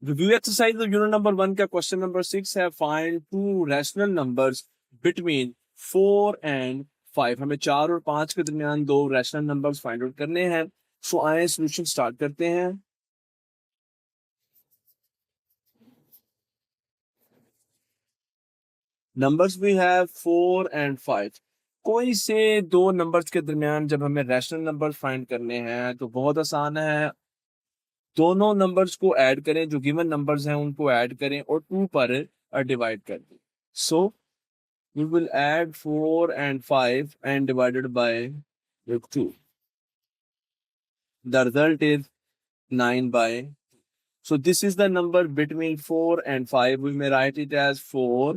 Review exercise unit number 1 का question number 6 है, find to rational numbers between 4 and 5। हमें 4 और 5 के दरमियान दो रैशनल नंबर्स फाइंड आउट करने हैं। सो आए सॉल्यूशन स्टार्ट करते हैं। Numbers we have 4 and 5। कोई से दो नंबर्स के दरमियान जब हमें रैशनल नंबर्स फाइंड करने हैं तो बहुत आसान है। दोनों नंबर्स को ऐड करें, जो गिवन नंबर्स हैं उनको ऐड करें और 2 पर डिवाइड कर दें। सो we will add 4 and 5 and divided by 2. The result is 9 by. So this is the number between 4 and 5. We may write it as 4,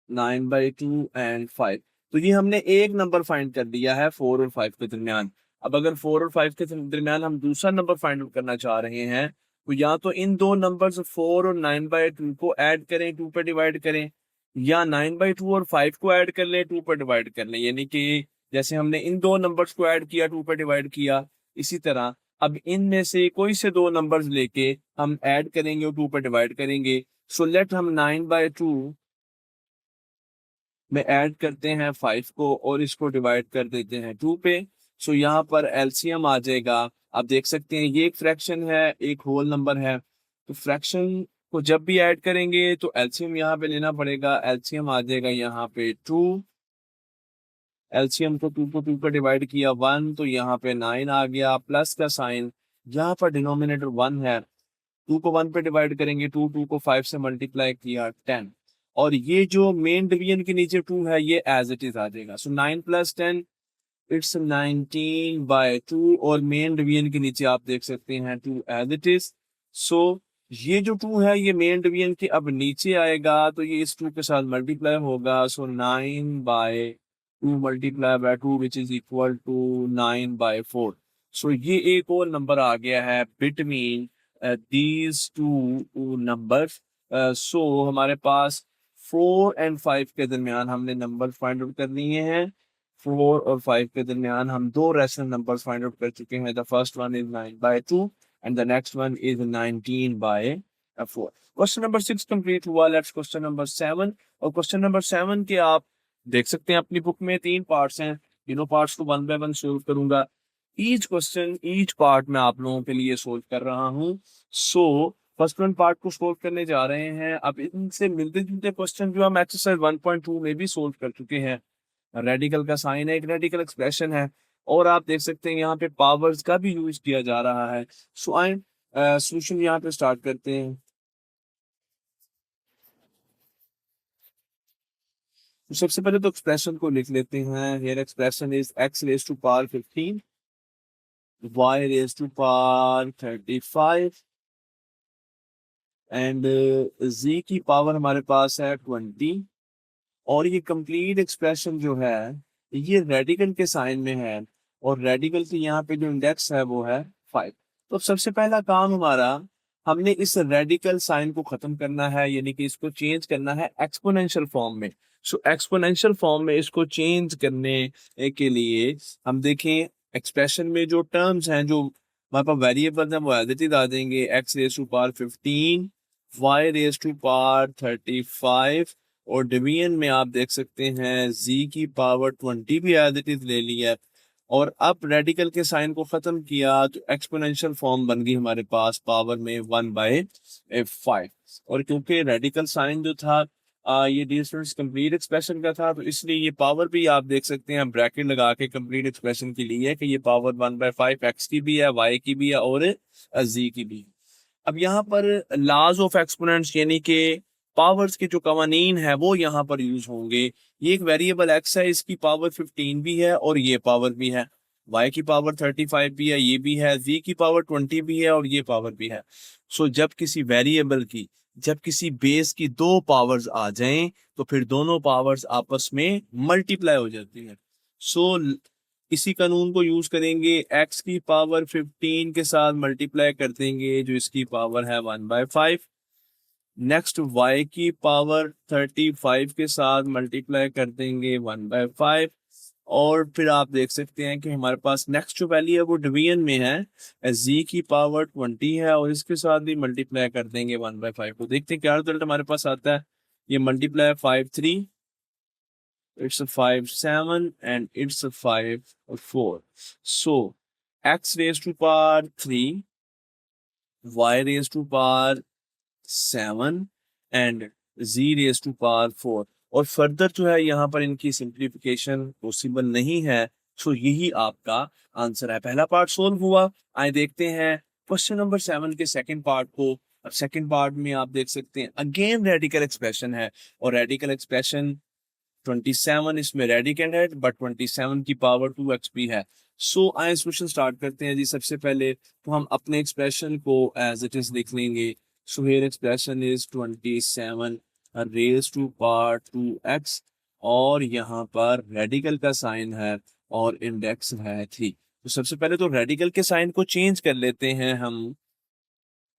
9 by 2 and 5. तो ये हमने एक नंबर फाइंड कर दिया है 4 और 5 के दरमियान। अब अगर 4 और 5 के दरमियान हम दूसरा नंबर फाइंड आउट करना चाह रहे हैं तो या तो इन दो नंबर्स 4 और 9 बाई 2 को ऐड करें, 2 पे डिवाइड करें, या 9 बाई 2 और 5 को ऐड कर लें, 2 पे डिवाइड कर लें। यानी कि जैसे हमने इन दो नंबर्स को ऐड किया, 2 पे डिवाइड किया, इसी तरह अब इनमें से कोई से दो नंबर्स लेके हम ऐड करेंगे और 2 पे डिवाइड करेंगे। सो लेट हम 9 बाई 2 में ऐड करते हैं 5 को और इसको डिवाइड कर देते हैं 2 पे। सो यहाँ पर एलसीएम आ जाएगा। आप देख सकते हैं ये एक फ्रैक्शन है, एक होल नंबर है। तो फ्रैक्शन को जब भी ऐड करेंगे तो एलसीएम यहाँ पे लेना पड़ेगा। एलसीएम आ जाएगा यहाँ पे 2। एलसीएम को 2 को 2 पर डिवाइड किया 1, तो यहाँ पे 9 आ गया, प्लस का साइन। यहाँ पर डिनोमिनेटर 1 है, 2 को 1 पे डिवाइड करेंगे, 2 को 5 से मल्टीप्लाई किया 10। और ये जो मेन डिवीजन के नीचे 2 है ये एज इट इज आ जाएगा। सो 9 प्लस 10 इट्स 19 बाय 2। और मेन डिवीजन के नीचे आप देख सकते हैं 2 एज इट इज। सो ये जो 2 है ये मेन डिवीजन के अब नीचे आएगा तो ये इस 2 के साथ मल्टीप्लाई होगा। So 9 by 2 multiply by 2 which is equal to 9 by 4। So ये एक और नंबर आ गया है between these two numbers। So हमारे पास 4 एंड 5 के दरमियान हमने नंबर फाइंड आउट कर लिए हैं। 4 और 5 के दरमियान हम दो रैशनल नंबर्स फाइंड आउट कर चुके हैं। The first one is 9 by 2 and the next one is 19 by 4। Question number 6 complete हुआ। Let's question number 7। और क्वेश्चन नंबर 7 के आप देख सकते हैं अपनी बुक में 3 पार्ट्स हैं। तीनों पार्ट्स को 1 बाय 1 सोल्व करूंगा। ईच क्वेश्चन ईच पार्ट में आप लोगों के लिए सोल्व कर रहा हूँ। सो फर्स्ट वन पार्ट को सोल्व करने जा रहे हैं। अब इनसे मिलते जुलते क्वेश्चन जो हम एक्सरसाइज 1.2 में भी सोल्व कर चुके हैं। रेडिकल का साइन है, एक रेडिकल एक्सप्रेशन है, और आप देख सकते हैं यहाँ पे पावर्स का भी यूज किया जा रहा है। सो आई सोल्यूशन यहाँ पे स्टार्ट करते हैं। तो सबसे पहले तो एक्सप्रेशन को लिख लेते हैं। Here expression is x raise to power 15, y raise to power 35 and z की पावर हमारे पास है 20। और ये कंप्लीट एक्सप्रेशन जो है ये रेडिकल के साइन में है, और रेडिकल की यहाँ पे जो इंडेक्स है वो है 5। तो सबसे पहला काम हमारा, हमने इस रेडिकल साइन को खत्म करना है, यानी कि इसको चेंज करना है एक्सपोनेंशियल फॉर्म में। सो एक्सपोनेंशियल फॉर्म में इसको चेंज करने के लिए हम देखें एक्सप्रेशन में जो टर्म्स हैं, जो हमारे पास वेरिएबल्स हैं, वो एज इट इज आ जाएंगे। x raise to power 15, y raise to power 35, और डिवीजन में आप देख सकते हैं z की पावर 20 भी एज इट इज ले लिया। और अब रेडिकल के साइन को खत्म किया तो एक्सपोनेंशियल फॉर्म बन गई हमारे पास पावर में 1 बाय 5। और क्योंकि रेडिकल साइन जो था ये डिफरेंस कंप्लीट एक्सप्रेशन का था, तो इसलिए ये पावर भी आप देख सकते हैं ब्रैकेट लगा के कंप्लीट एक्सप्रेशन के लिए कि ये पावर 1 बाय 5 एक्स की भी है, वाई की भी है और z की भी है। अब यहाँ पर लॉज ऑफ एक्सपोनेंट्स यानी कि पावर्स के जो कवानीन है वो यहाँ पर यूज होंगे। ये एक वेरिएबल x है, इसकी पावर 15 भी है और ये पावर भी है। y की पावर 35 भी है, ये भी है। z की पावर 20 भी है और ये पावर भी है। सो जब किसी वेरिएबल की, जब किसी बेस की दो पावर्स आ जाएं तो फिर दोनों पावर्स आपस में मल्टीप्लाई हो जाती है। सो इसी कानून को यूज करेंगे। x की पावर 15 के साथ मल्टीप्लाई कर देंगे जो इसकी पावर है 1 बाय 5। नेक्स्ट y की पावर 35 के साथ मल्टीप्लाई कर देंगे 1 बाय 5। और फिर आप देख सकते हैं कि हमारे पास नेक्स्ट जो वैल्यू है वो डिवीजन में है, जी की पावर 20 है और इसके साथ भी मल्टीप्लाई कर देंगे 1/5 को। देखते हैं क्या रिजल्ट हमारे पास आता है। ये multiply 5 3, it's a 5 7 and it's a 5 4. So x raised to power 3, y raised to power 7 and z raised to power 4। और फर्दर जो है यहाँ पर इनकी सिंप्लीफिकेशन पॉसिबल नहीं है। सो यही आपका आंसर है। पहला पार्ट सोल्व हुआ। आइए देखते हैं क्वेश्चन नंबर 7 के सेकंड पार्ट को। अब सेकंड पार्ट में आप देख सकते हैं अगेन रेडिकल एक्सप्रेशन है और रेडिकल एक्सप्रेशन 27 इसमें रेडिकल है बट 27 की पावर 2x भी है। सो आइए क्वेश्चन स्टार्ट करते हैं जी। सबसे पहले तो हम अपने एक्सप्रेशन को एज इट इज लिख लेंगे। So here expression is 27 raise to power 2x और यहाँ पर रेडिकल का साइन है और इंडेक्स है 3। तो सबसे पहले तो रेडिकल के साइन को चेंज कर लेते हैं हम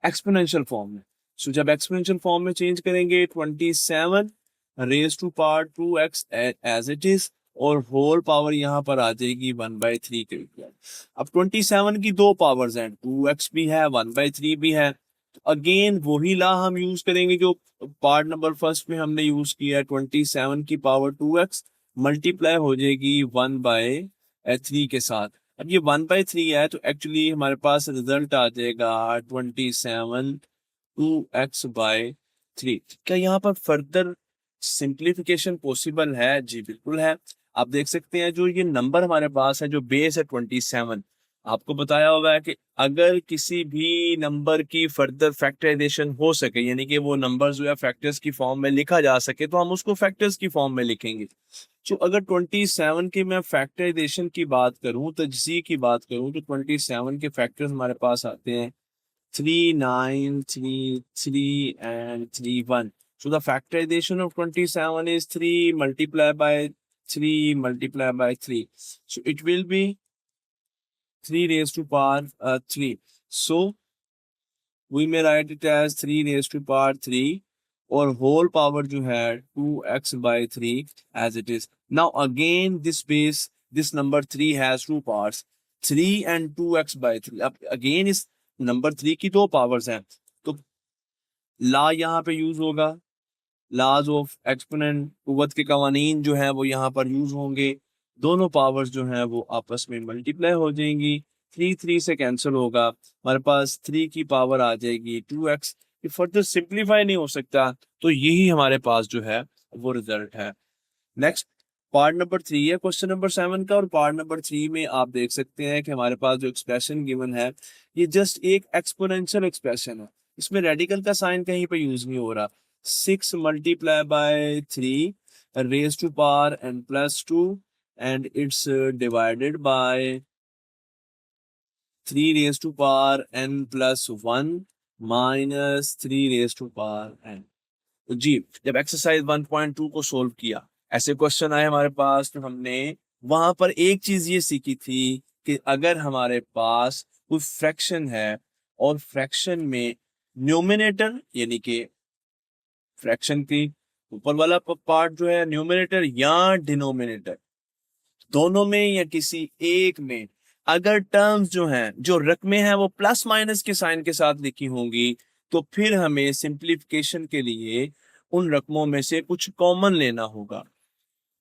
एक्सपोनेंशियल फॉर्म में। सो जब एक्सपोनेंशियल फॉर्म में चेंज करेंगे 27 raise to power 2x as it is और होल पावर यहाँ पर आ जाएगी 1/3 के ऊपर। अब 27 की दो पावर्स हैं, 2x भी है 1/3 भी है। तो अगेन वही ला हम यूज करेंगे जो पार्ट नंबर फर्स्ट में हमने यूज किया है। 27 की पावर 2x मल्टीप्लाई हो जाएगी 1/3 के साथ। अब ये 1/3 है तो एक्चुअली हमारे पास रिजल्ट आ जाएगा 27 2x/3। क्या यहाँ पर फर्दर सिंप्लीफिकेशन पॉसिबल है? जी बिल्कुल है। आप देख सकते हैं जो ये नंबर हमारे पास है, जो बेस है 27, आपको बताया हुआ है कि अगर किसी भी नंबर की फर्दर फैक्टराइजेशन हो सके, यानी कि वो नंबर जो है फैक्टर्स की फॉर्म में लिखा जा सके, तो हम उसको फैक्टर्स की फॉर्म में लिखेंगे। तो अगर 27 की मैं फैक्टराइजेशन की बात करूं, तजज़ी की बात करूं, तो 27 के फैक्टर्स हमारे पास आते हैं 3 9 3 3 and 3 1। So the factorization of 27 is 3 multiplied by 3 multiplied by 3. So it will be 3 raised to power 3. So we may write it as 3 raised to power 3 और whole power जो है 2x/3 as it is. Now again this base, this number 3 has two parts, 3 and 2x/3। अब again इस number 3 की दो powers हैं तो ला यहाँ पे यूज होगा, लॉज ऑफ एक्सपोनेंट, कुव्वत के कवानीन जो है वो यहाँ पर यूज होंगे। दोनों पावर्स जो हैं वो आपस में मल्टीप्लाई हो जाएंगी। 3 3 से कैंसिल होगा, हमारे पास 3 की पावर आ जाएगी 2x। ये फर्दर सिंप्लीफाई नहीं हो सकता, तो यही हमारे पास जो है वो रिजल्ट है। नेक्स्ट पार्ट नंबर 3 है क्वेश्चन नंबर 7 का और पार्ट नंबर 3 में आप देख सकते हैं कि हमारे पास जो एक्सप्रेशन गिवन है ये जस्ट एक एक्सपोनेंशियल एक्सप्रेशन है। इसमें रेडिकल का साइन कहीं पे यूज नहीं हो रहा। 6 multiplied by 3 raised to power n plus 2 and it's divided by 3 raised to power n plus 1 minus 3 raised to power n। तो जी जब एक्सरसाइज 1.2 को सोल्व किया, ऐसे क्वेश्चन आए हमारे पास, तो हमने वहां पर एक चीज ये सीखी थी कि अगर हमारे पास कोई फ्रैक्शन है और फ्रैक्शन में न्यूमिनेटर यानी कि फ्रैक्शन की ऊपर वाला पार्ट जो है न्यूमिनेटर या डिनोमिनेटर, दोनों में या किसी एक में अगर टर्म्स जो हैं, जो रकमें हैं वो प्लस माइनस के साइन के साथ लिखी होंगी, तो फिर हमें सिंप्लीफिकेशन के लिए उन रकमों में से कुछ कॉमन लेना होगा।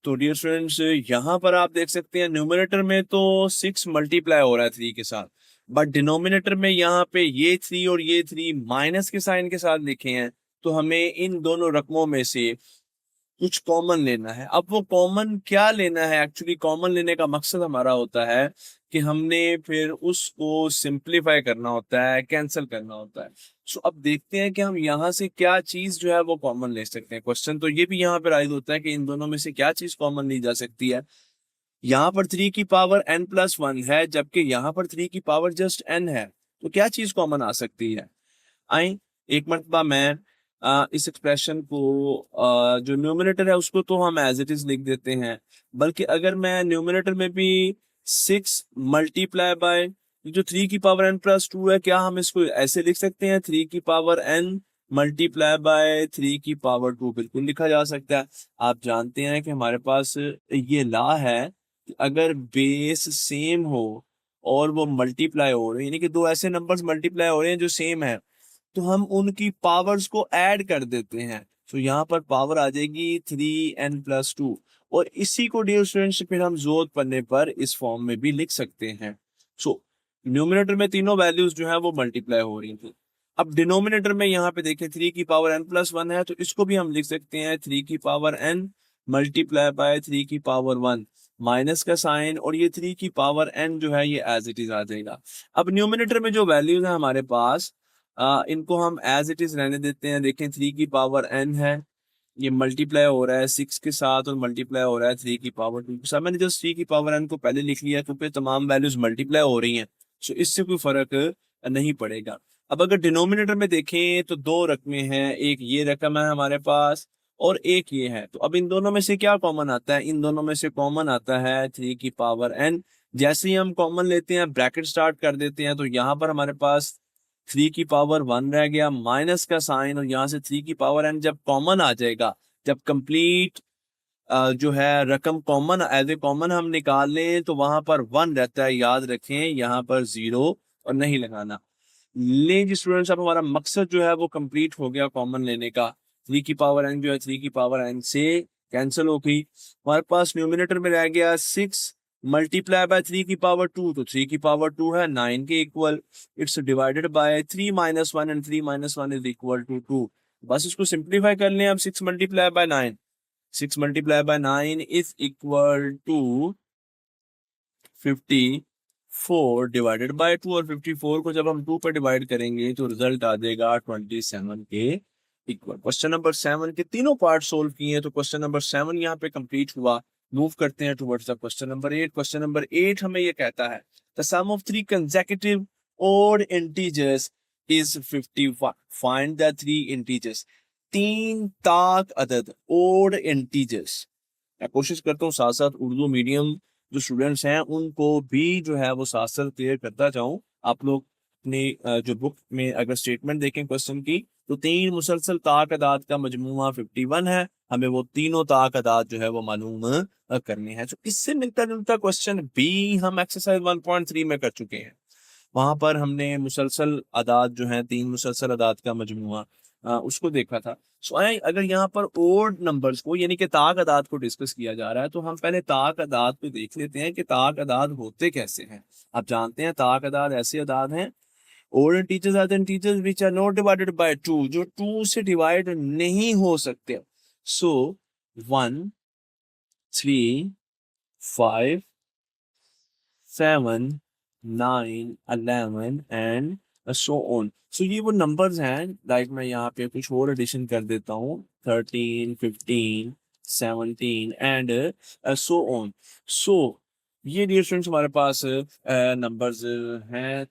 तो डियर स्टूडेंट्स यहाँ पर आप देख सकते हैं न्यूमिनेटर में तो 6 मल्टीप्लाई हो रहा है 3 के साथ, बट डिनोमिनेटर में यहाँ पे ये 3 और ये 3 माइनस के साइन के साथ लिखे हैं, तो हमें इन दोनों रकमों में से कुछ कॉमन लेना है। अब वो कॉमन क्या लेना है? एक्चुअली कॉमन लेने का मकसद हमारा होता है कि हमने फिर उसको सिंप्लीफाई करना होता है, कैंसिल करना होता है। सो अब देखते हैं कि हम यहाँ से क्या चीज जो है वो कॉमन ले सकते हैं। क्वेश्चन तो ये भी यहाँ पे राइज होता है कि इन दोनों में से क्या चीज कॉमन ली जा सकती है। यहाँ पर 3 की पावर n प्लस 1 है, जबकि यहाँ पर 3 की पावर जस्ट n है, तो क्या चीज कॉमन आ सकती है? आई एक मरतबा मैं इस एक्सप्रेशन को जो न्यूमिनेटर है उसको तो हम एज इट इज लिख देते हैं, बल्कि अगर मैं न्यूमिनेटर में भी 6 मल्टीप्लाई बाय जो 3 की पावर n प्लस 2 है, क्या हम इसको ऐसे लिख सकते हैं 3 की पावर n मल्टीप्लाई बाय 3 की पावर 2? बिल्कुल लिखा जा सकता है। आप जानते हैं कि हमारे पास ये ला है अगर बेस सेम हो और वो मल्टीप्लाई हो रहे हैं, यानी कि दो ऐसे नंबर्स मल्टीप्लाई हो रहे हैं जो सेम है, तो हम उनकी पावर्स को ऐड कर देते हैं। तो यहाँ पर पावर आ जाएगी 3n+2, और इसी को डियर स्टूडेंट्स फिर हम जरूरत पड़ने पर इस फॉर्म में भी लिख सकते हैं। सो न्यूमिनेटर में तीनों वैल्यूज जो है वो मल्टीप्लाई हो रही थी। अब डिनोमिनेटर में यहाँ पे देखें 3n+1 है, तो इसको भी हम लिख सकते हैं 3n मल्टीप्लाई बाय 3 की पावर 1, माइनस का साइन, और ये 3 की पावर n जो है ये एज इट इज आ जाएगा। अब न्यूमिनेटर में जो वैल्यूज है हमारे पास, इनको हम एज इट इज रहने देते हैं। देखें 3 की पावर n है, ये मल्टीप्लाई हो रहा है 6 के साथ और मल्टीप्लाई हो रहा है 3 की पावर 2 के साथ। मैंने जस्ट 3 की पावर n को पहले लिख लिया क्योंकि तमाम वैल्यूज मल्टीप्लाई हो रही हैं, सो इससे कोई फर्क नहीं पड़ेगा। अब अगर डिनोमिनेटर में देखें तो दो रकमें हैं, एक ये रकम है हमारे पास और एक ये है। तो अब इन दोनों में से क्या कॉमन आता है? इन दोनों में से कॉमन आता है 3 की पावर n। जैसे ही हम कॉमन लेते हैं, ब्रैकेट स्टार्ट कर देते हैं, तो यहाँ पर हमारे पास 3 की पावर 1 रह गया, माइनस का साइन, और यहाँ से 3 की पावर n जब कॉमन आ जाएगा, जब कंप्लीट जो है रकम कॉमन एज ए कॉमन हम निकाल लें, तो वहां पर 1 रहता है, याद रखें यहाँ पर 0 और नहीं लगाना। ले जी स्टूडेंट्स, अब हमारा मकसद जो है वो कंप्लीट हो गया कॉमन लेने का। 3 की पावर n जो है 3 की पावर n से कैंसिल हो गई। हमारे पास न्यूमिनेटर में रह गया 6 मल्टीप्लाई बाय 3 की पावर 2, तो 3 की पावर 2 है 9 के equal. It's divided by 3 - 1 and 3 - 1 is equal to 2। बस इसको सिंप्लीफाई कर लें। अब 6 multiply by 9, 6 multiply by 9 is equal to 54 divided by 2, और 54 को जब हम 2 पर डिवाइड करेंगे तो रिजल्ट आ जाएगा 27 के इक्वल। क्वेश्चन नंबर 7 के तीनों पार्ट सोल्व किए हैं, तो क्वेश्चन नंबर 7 यहाँ पे कंप्लीट हुआ। मूव करते हैं towards the question number 8। Question number 8 हमें ये कहता है the sum of 3 consecutive odd integers is 51, find the 3 integers. 3 ताक अदद ओड इंटीजर्स। मैं कोशिश करता हूँ साथ साथ उर्दू मीडियम जो स्टूडेंट्स हैं उनको भी जो है वो साथ साथ क्लियर करता जाऊँ। आप लोग अपनी जो बुक में अगर स्टेटमेंट देखें क्वेश्चन की, तो 3 मुसलसल ताक अदाद का मजमूआ 51 है। हमें वो तीनों ताक अदाद जो है वो मालूम करनी है। तो इससे मिलता जुलता क्वेश्चन भी हम एक्सरसाइज 1.3 में कर चुके हैं। वहां पर हमने मुसलसल अदाद जो है 3 मुसलसल अदाद का मजमूआ उसको देखा था। सो अगर यहाँ पर ओड नंबर्स को यानी कि ताक अदाद को डिस्कस किया जा रहा है, तो हम पहले ताक अदाद को देख लेते हैं कि ताक अदाद होते कैसे हैं। आप जानते हैं ताक अदाद ऐसे अदाद हैं, odd integers are the integers which are not divided by 2, जो 2 से डिवाइड नहीं हो सकते। सो 1, 3, 5, 7, 9, 11 एंड सो ऑन। सो ये वो नंबर्स हैं, लाइक मैं यहाँ पे कुछ और एडिशन कर देता हूँ, 13, 15, 17 एंड सो ऑन। सो ये डियर स्टूडेंट्स हमारे पास नंबर्स हैं।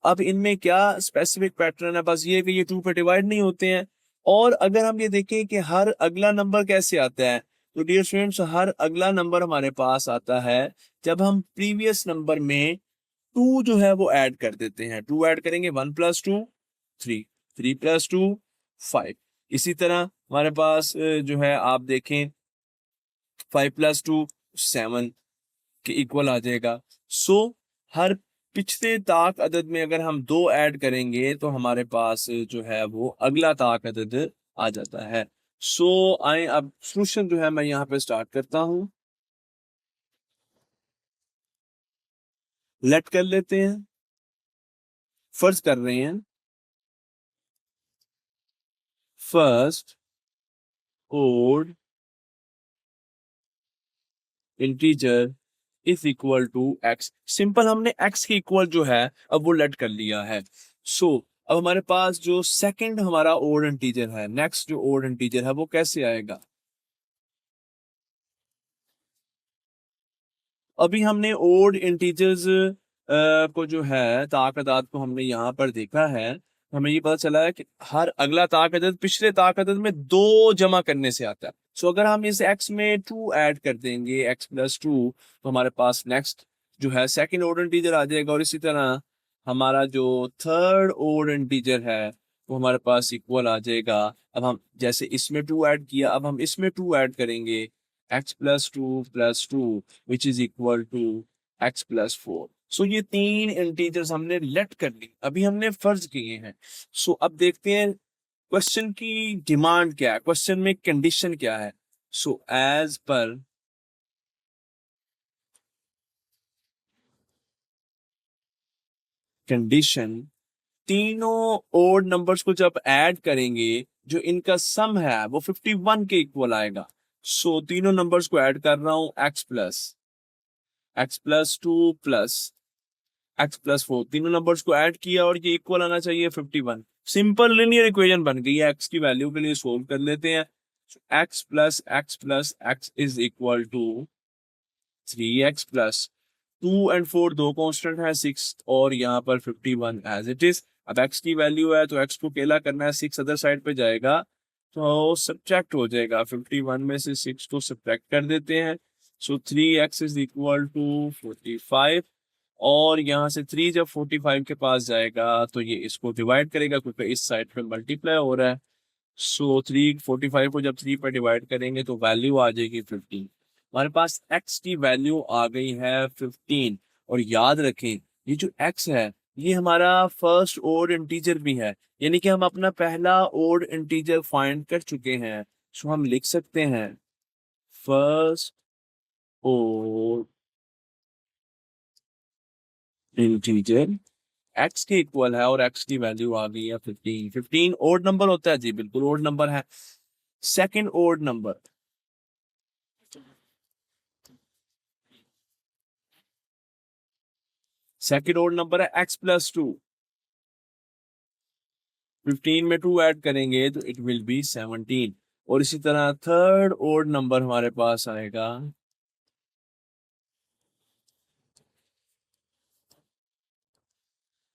अब इनमें क्या स्पेसिफिक पैटर्न है? बस ये कि ये 2 पे डिवाइड नहीं होते हैं। और अगर हम ये देखें कि हर अगला नंबर कैसे आता है, तो डियर स्टूडेंट्स हर अगला नंबर हमारे पास आता है जब हम प्रीवियस नंबर में 2 जो है वो ऐड कर देते हैं। 2 ऐड करेंगे, 1 + 2 3, 3 + 2 5। इसी तरह हमारे पास जो है आप देखें 5 + 2 7 के इक्वल आ जाएगा। सो हर पिछले ताक अदद में अगर हम 2 ऐड करेंगे तो हमारे पास जो है वो अगला ताक अदद आ जाता है। सो आए अब सोल्यूशन जो है मैं यहाँ पे स्टार्ट करता हूँ। लेट कर लेते हैं, फर्ज कर रहे हैं first odd integer is equal to x। Simple हमने x के इक्वल जो है अब वो लेट कर लिया है। सो अब हमारे पास जो सेकंड हमारा ओड इंटीजर है, नेक्स्ट जो ओड इंटीजर है वो कैसे आएगा? अभी हमने ओड इंटीजर्स को जो है ताकदाद को हमने यहाँ पर देखा है, हमें ये पता चला है कि हर अगला ताकदद पिछले ताकदद में 2 जमा करने से आता है। सो अगर हम इस x में 2 ऐड कर देंगे, x + 2, तो हमारे पास नेक्स्ट जो है सेकंड ओड इंटीजर आ जाएगा। और इसी तरह हमारा जो थर्ड ओड इंटीजर है वो हमारे पास इक्वल आ जाएगा। अब हम जैसे इसमें 2 ऐड किया, अब हम इसमें 2 ऐड करेंगे, x+2 which is equal to x+4। So ये तीन इंटीजर्स हमने लेट कर ली, अभी हमने फर्ज किए हैं। सो अब देखते हैं क्वेश्चन की डिमांड क्या है, क्वेश्चन में कंडीशन क्या है। सो एज पर कंडीशन, तीनों ओड नंबर्स को जब ऐड करेंगे जो इनका सम है वो 51 के इक्वल आएगा। सो तीनों नंबर्स को ऐड कर रहा हूं, x+2 प्लस x+4, तीनों नंबर्स को ऐड किया और ये इक्वल आना चाहिए 51। सिंपल लिनियर इक्वेशन बन गई है। x की वैल्यू के लिए सोल्व कर लेते हैं। x is equal to 3x plus 2 और 4 दो कांस्टेंट है, 6 और यहाँ पर 51 एज इट इज। अब x की वैल्यू है तो x को अकेला करना है, 6 अदर साइड पे जाएगा तो सब्ट्रैक्ट हो जाएगा, 51 में से 6 को सब्ट्रैक्ट कर देते हैं। सो 3x इज इक्वल टू 45 और यहाँ से 3 जब 45 के पास जाएगा तो ये इसको डिवाइड करेगा क्योंकि इस साइड पे मल्टीप्लाई हो रहा है। सो 345 को जब 3 पर डिवाइड करेंगे तो वैल्यू आ जाएगी 15। हमारे पास x की वैल्यू आ गई है 15। और याद रखें ये जो x है ये हमारा फर्स्ट ओड इंटीजर भी है, यानी कि हम अपना पहला ओड इंटीजर फाइंड कर चुके हैं। सो हम लिख सकते हैं फर्स्ट ओड इंटीजर x के इक्वल है और x की वैल्यू आ गई है 15। 15 ओड नंबर होता है जी, बिल्कुल ओड नंबर है। Second odd number, second odd number है x+2। 15 में 2 ऐड करेंगे तो इट विल बी 17। और इसी तरह थर्ड ओड नंबर हमारे पास आएगा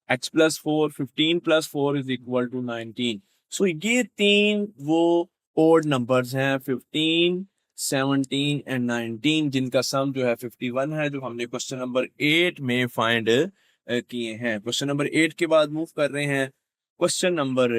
x+4। 15+4 is equal to 19। सो ये तीन वो ओड नंबर्स हैं 15, 17 एंड 19 जिनका सम जो है 51 है, जो हमने क्वेश्चन नंबर 8 में फाइंड किए हैं। क्वेश्चन नंबर 8 के बाद मूव कर रहे हैं question number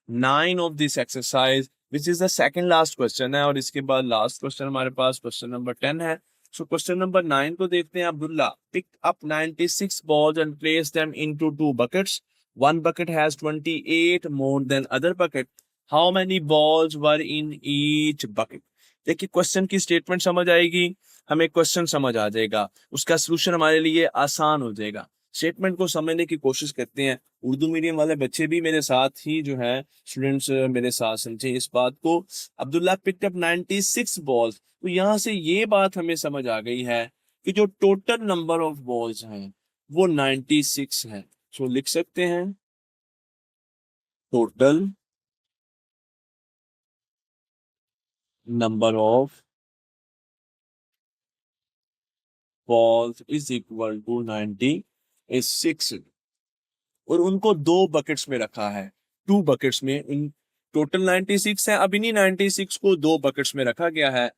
9 of this exercise which is the second last question है, और इसके बाद लास्ट क्वेश्चन हमारे पास क्वेश्चन नंबर 10 है। सो क्वेश्चन नंबर 9 को देखते हैं। Abdullah pick up 96 balls and place them into two buckets. One bucket has 28 more than other bucket. How many balls were in each bucket? देखिए क्वेश्चन की statement समझ आएगी, हमें क्वेश्चन समझ आ जाएगा, उसका सोल्यूशन हमारे लिए आसान हो जाएगा। स्टेटमेंट को समझने की कोशिश करते हैं। उर्दू मीडियम वाले बच्चे भी मेरे साथ ही जो है स्टूडेंट्स मेरे साथ समझे इस बात को। अब्दुल्ला पिक्ड अप 96 बॉल्स, तो यहाँ से ये बात हमें समझ आ गई है कि जो टोटल नंबर ऑफ बॉल्स हैं वो 96 है। सो लिख सकते हैं total number of balls is equal to 96। और उनको दो बकेट्स में रखा है, टू बकेट्स में। इन टोटल 96 है, अब इन्हीं 96 को दो बकेट्स में रखा गया है।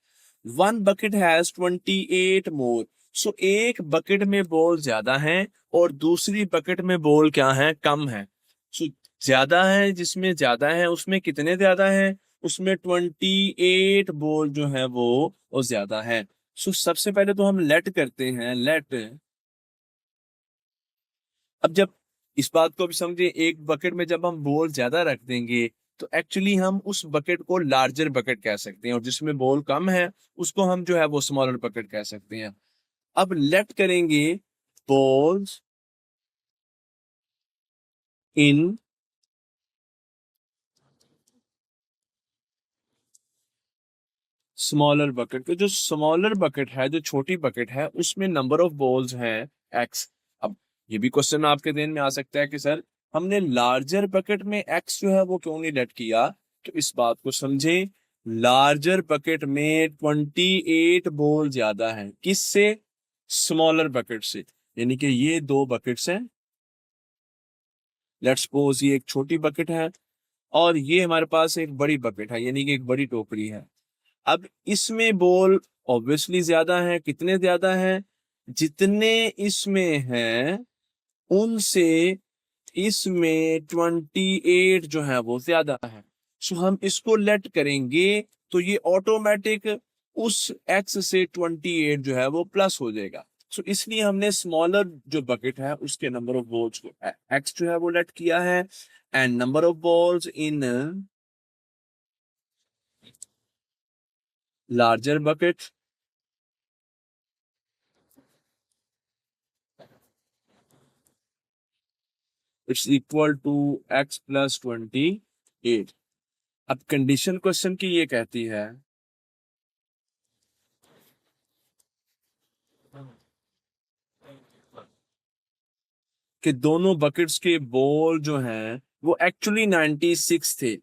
वन बकेट हैज 28 मोर। सो एक बकेट में बॉल ज्यादा है और दूसरी बकेट में बॉल क्या है, कम है। सो ज्यादा है, जिसमें ज्यादा है उसमें कितने ज्यादा है, उसमें 28 बॉल जो है वो ज्यादा है। सो सबसे पहले तो हम लेट करते हैं, लेट। अब जब इस बात को भी समझे, एक बकेट में जब हम बॉल ज्यादा रख देंगे तो एक्चुअली हम उस बकेट को लार्जर बकेट कह सकते हैं, और जिसमें बॉल कम है उसको हम जो है वो स्मॉलर बकेट कह सकते हैं। अब लेट करेंगे बॉल्स इन स्मॉलर बकेट। तो जो स्मॉलर बकेट है, जो छोटी बकेट है, उसमें नंबर ऑफ बॉल्स हैं एक्स। अब ये भी क्वेश्चन आपके ध्यान में आ सकता है कि सर हमने लार्जर बकेट में एक्स जो है वो क्यों नहीं लेट किया। तो इस बात को समझे, लार्जर बकेट में 28 बॉल ज्यादा है किससे, स्मॉलर बकेट से। यानी कि ये दो बकेट्स हैं, लेट्स सपोज ये एक छोटी बकेट है और ये हमारे पास एक बड़ी बकेट है, यानी कि एक बड़ी टोकरी है। अब इसमें बॉल ऑब्वियसली ज्यादा है, कितने ज्यादा है, जितने इसमें हैं उनसे इसमें 28 जो है वो ज्यादा है। सो हम इसको लेट करेंगे तो ये ऑटोमेटिक उस x से 28 जो है वो प्लस हो जाएगा। सो इसलिए हमने स्मॉलर जो बकेट है उसके नंबर ऑफ बॉल्स को x जो है वो लेट किया है, and number of balls in larger bucket it's equal to x plus 28। अब कंडीशन क्वेश्चन की ये कहती है कि दोनों बकेट्स के बॉल जो हैं वो एक्चुअली 96 थे।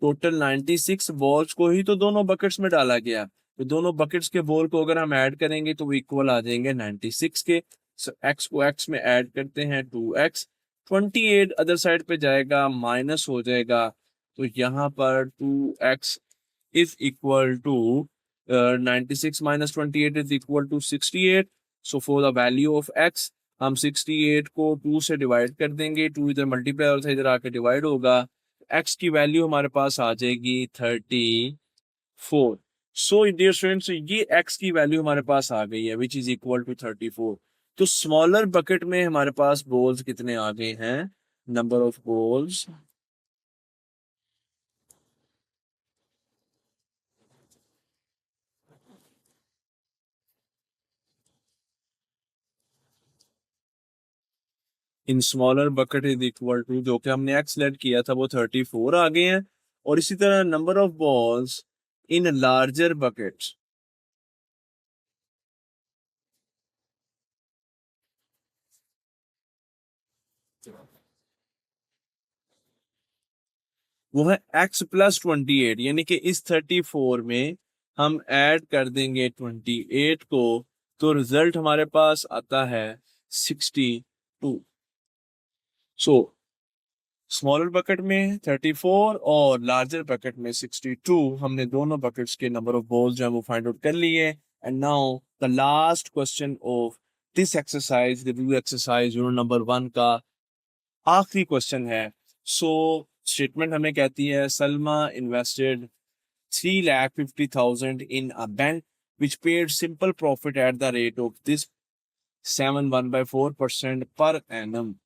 टोटल 96 बॉल्स को ही तो दोनों बकेट्स में डाला गया, तो दोनों बकेट्स के बॉल को अगर हम ऐड करेंगे तो वो इक्वल आ जाएंगे 96 के। सो एक्स को एक्स में ऐड करते हैं 2x, 28 अदर साइड पे जाएगा माइनस हो जाएगा, तो यहाँ पर 2x is equal to 96 minus 28 is equal to 68। So for the value of x हम 68 को 2 से डिवाइड कर देंगे, 2 इधर मल्टीप्लाई और इधर आके डिवाइड होगा, x की वैल्यू हमारे पास आ जाएगी 34। सो डियर स्टूडेंट्स ये x की वैल्यू हमारे पास आ गई है विच इज इक्वल टू 34। तो स्मॉलर बकेट में हमारे पास बॉल्स कितने आ गए हैं, number of balls in smaller bucket is equal to, जो कि हमने x लेट किया था वो 34 आ गए हैं, और इसी तरह number of balls in larger buckets वो है x प्लस 28, यानी कि इस 34 में हम ऐड कर देंगे 28 को, तो रिजल्ट हमारे पास आता है 62। सो स्मॉलर बकेट में 34 और लार्जर बकेट में 62, हमने दोनों बकेट्स के नंबर ऑफ बॉल्स जो है वो फाइंड आउट कर लिए। And now the last question of this exercise, review exercise unit number 1 का आखिरी क्वेश्चन है। सो स्टेटमेंट हमें कहती है Salma invested 3,50,000 in a bank which paid simple profit at the rate of this 7.1/4% per annum.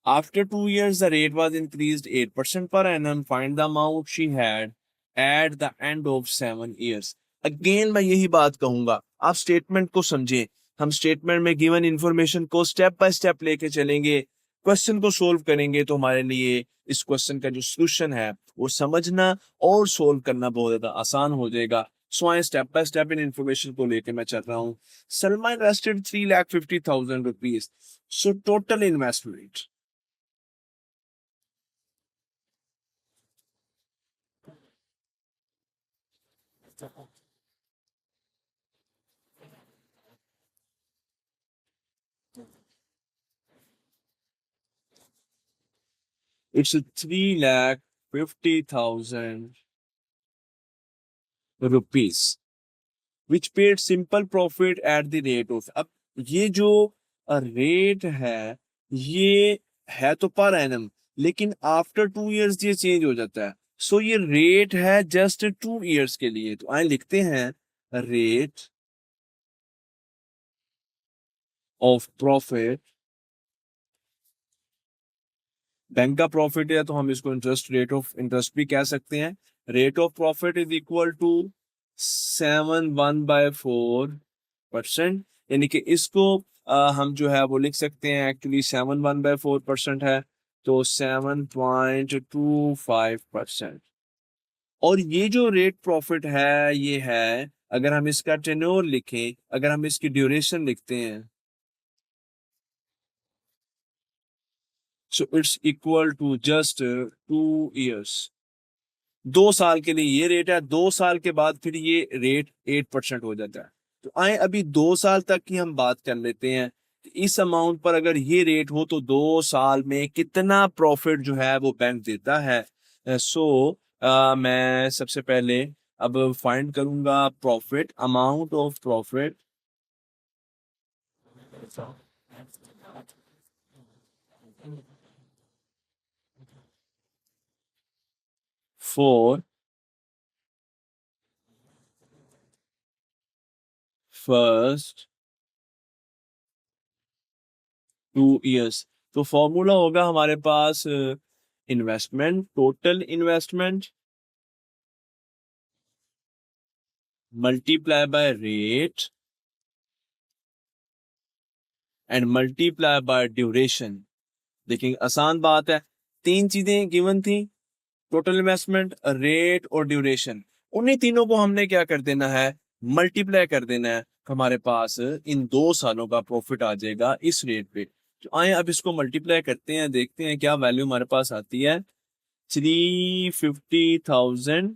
After 2 years, the rate was increased 8% per annum. Find the amount she had at the end of 7 years. Again, मैं यही बात कहूंगा, आप statement को समझें। हम statement में given information को स्टेप बाय स्टेप लेके चलेंगे, क्वेश्चन को सोल्व करेंगे, तो हमारे लिए इस क्वेश्चन का जो सोल्यूशन है वो समझना और सोल्व करना बहुत ज्यादा आसान हो जाएगा। सो आए step by step in information को लेके मैं चल रहा हूँ। Salma invested 3,50,000 rupees. So total investment it's a 3,50,000 rupees which paid simple profit at the rate of, अब ये जो रेट है ये है तो पर एनम, लेकिन आफ्टर 2 इयर्स ये चेंज हो जाता है। सो ये रेट है जस्ट 2 इयर्स के लिए, तो आए लिखते हैं रेट ऑफ प्रॉफिट। बैंक का प्रॉफिट है तो हम इसको इंटरेस्ट, रेट ऑफ इंटरेस्ट भी कह सकते हैं। Rate of profit is equal to 7/1/4%, यानी कि इसको हम जो है वो लिख सकते हैं, एक्चुअली 7/1/4% है, तो 7.25%। और ये जो रेट प्रॉफिट है ये है, अगर हम इसका टेन्योर लिखें, अगर हम इसकी ड्यूरेशन लिखते हैं, so it's equal to just 2 years. 2 साल के लिए ये रेट है, 2 साल के बाद फिर ये रेट 8% हो जाता है। तो आए अभी 2 साल तक की हम बात कर लेते हैं, इस अमाउंट पर अगर ये रेट हो तो 2 साल में कितना प्रॉफिट जो है वो बैंक देता है। सो मैं सबसे पहले अब फाइंड करूंगा profit, amount of profit for first 2 years। तो फॉर्मूला होगा हमारे पास investment, total investment multiply by rate and multiply by duration. देखिए आसान बात है, तीन चीजें गिवन थी, टोटल इन्वेस्टमेंट, रेट और ड्यूरेशन। उन्हीं तीनों को हमने क्या कर देना है, मल्टीप्लाई कर देना है। हमारे पास इन 2 सालों का प्रॉफिट आ जाएगा इस रेट पे। तो आए अब इसको मल्टीप्लाई करते हैं, देखते हैं क्या वैल्यू हमारे पास आती है। 350,000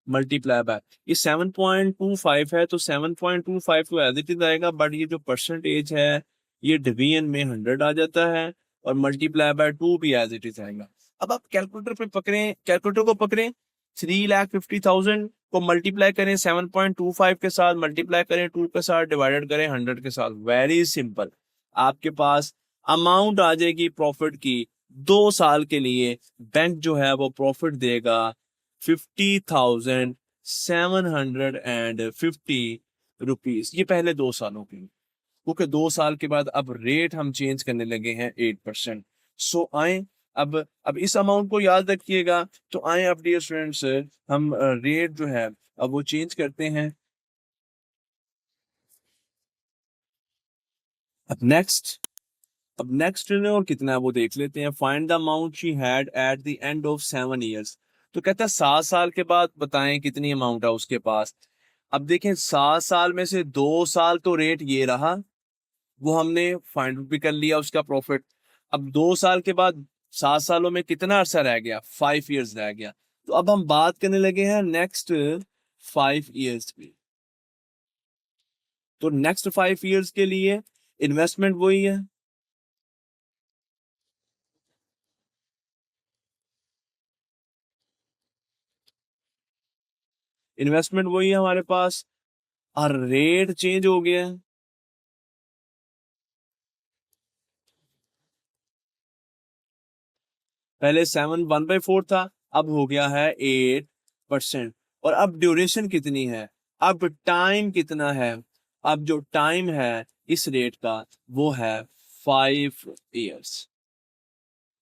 मल्टीप्लाई बाय, ये 7.25 है, तो 7.25 तो एज इट इज आएगा, बट ये जो परसेंटेज है ये डिवीजन में 100 आ जाता है, और मल्टीप्लाई बाय 2 भी एज इट इज आएगा। अब आप कैलकुलेटर पे पकड़ें, कैलकुलेटर को पकड़ें, 3,50,000 को मल्टीप्लाई करें 7.25 के साथ, मल्टीप्लाई करें 2 के साथ, डिवाइडेड करें 100 के साथ। वेरी सिंपल, आपके पास अमाउंट आ जाएगी प्रॉफिट की। 2 साल के लिए बैंक जो है वो प्रॉफिट देगा 50,750 रुपीज, ये पहले 2 सालों के लिए। क्योंकि 2 साल के बाद अब रेट हम चेंज करने लगे हैं 8%। सो आए अब इस अमाउंट को याद रखिएगा। तो आए अब डियर स्टूडेंट्स, हम रेट जो है अब वो चेंज करते हैं। अब नेक्स्ट और कितना है वो देख लेते हैं। Find the amount she had at the end of 7 years। तो कहता है 7 साल के बाद बताएं कितनी अमाउंट है उसके पास। अब देखें 7 साल में से 2 साल तो रेट ये रहा, वो हमने फाइंड भी कर लिया उसका प्रॉफिट। अब 2 साल के बाद 7 सालों में कितना अरसा रह गया, 5 years रह गया। तो अब हम बात करने लगे हैं नेक्स्ट 5 years की। तो नेक्स्ट 5 years के लिए इन्वेस्टमेंट वही है, इन्वेस्टमेंट वही है हमारे पास, और रेट चेंज हो गया है। पहले 7 1/4 था, अब हो गया है 8%। और अब ड्यूरेशन कितनी है, अब टाइम कितना है, अब जो टाइम है इस रेट का वो है 5 years।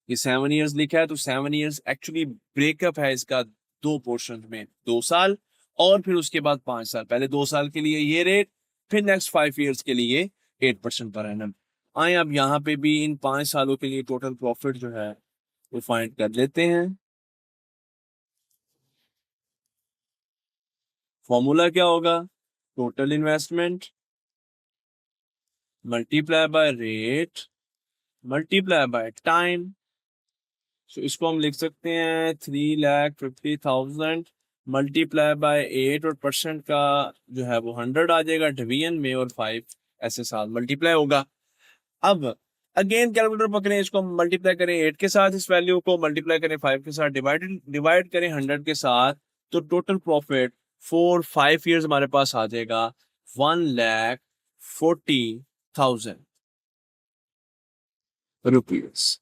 ये 7 years लिखा है, तो 7 years एक्चुअली ब्रेकअप है इसका 2 पोर्शन में, 2 साल और फिर उसके बाद 5 साल। पहले 2 साल के लिए ये रेट, फिर नेक्स्ट 5 years के लिए 8% पर एनम। आए अब यहाँ पे भी इन 5 सालों के लिए टोटल प्रॉफिट जो है वो फाइंड कर लेते हैं। फॉर्मूला क्या होगा, total investment multiply by rate multiply by time. तो इसको हम लिख सकते हैं 3,50,000 मल्टीप्लाई बाय 8, और परसेंट का जो है वो 100 आ जाएगा डिवीजन में, और 5 ऐसे साल मल्टीप्लाई होगा। अब अगेन कैलकुलेटर पकड़ें, इसको मल्टीप्लाई करें 8 के साथ, इस वैल्यू को मल्टीप्लाई करें 5 के साथ, डिवाइड करें 100 के साथ। तो टोटल प्रॉफिट फॉर 5 years हमारे पास आ जाएगा 1,40,000 रुपीज।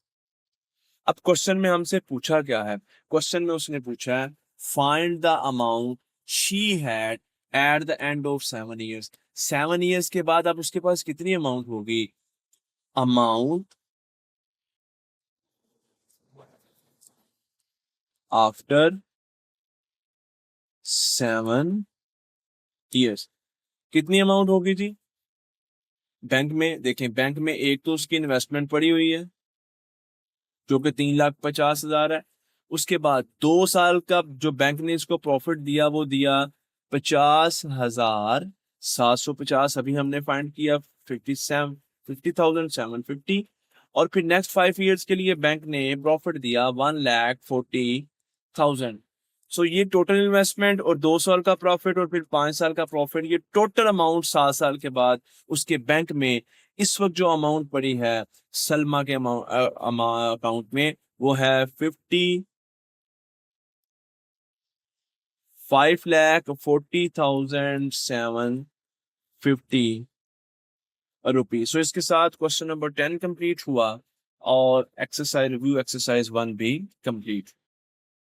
अब क्वेश्चन में हमसे पूछा क्या है, क्वेश्चन में उसने पूछा है find the amount she had at the end of 7 years। 7 years के बाद अब उसके पास कितनी अमाउंट होगी, अमाउंट आफ्टर 7 years। कितनी अमाउंट होगी जी, बैंक में देखें, बैंक में एक तो उसकी इन्वेस्टमेंट पड़ी हुई है जो कि 3,50,000 है। उसके बाद 2 साल का जो बैंक ने इसको प्रॉफिट दिया वो दिया 50,750, अभी हमने फाइंड किया 50,750। और फिर नेक्स्ट 5 years के लिए बैंक ने प्रॉफिट दिया 1,40,000। सो ये टोटल इन्वेस्टमेंट और 2 साल का प्रॉफिट और फिर 5 साल का प्रॉफिट, ये टोटल अमाउंट 7 साल के बाद उसके बैंक में इस वक्त जो अमाउंट पड़ी है सलमा के अकाउंट में, वो है 55,40,750 रुपीज। सो इसके साथ क्वेश्चन नंबर 10 कंप्लीट हुआ और एक्सरसाइज रिव्यू एक्सरसाइज 1 भी कंप्लीट।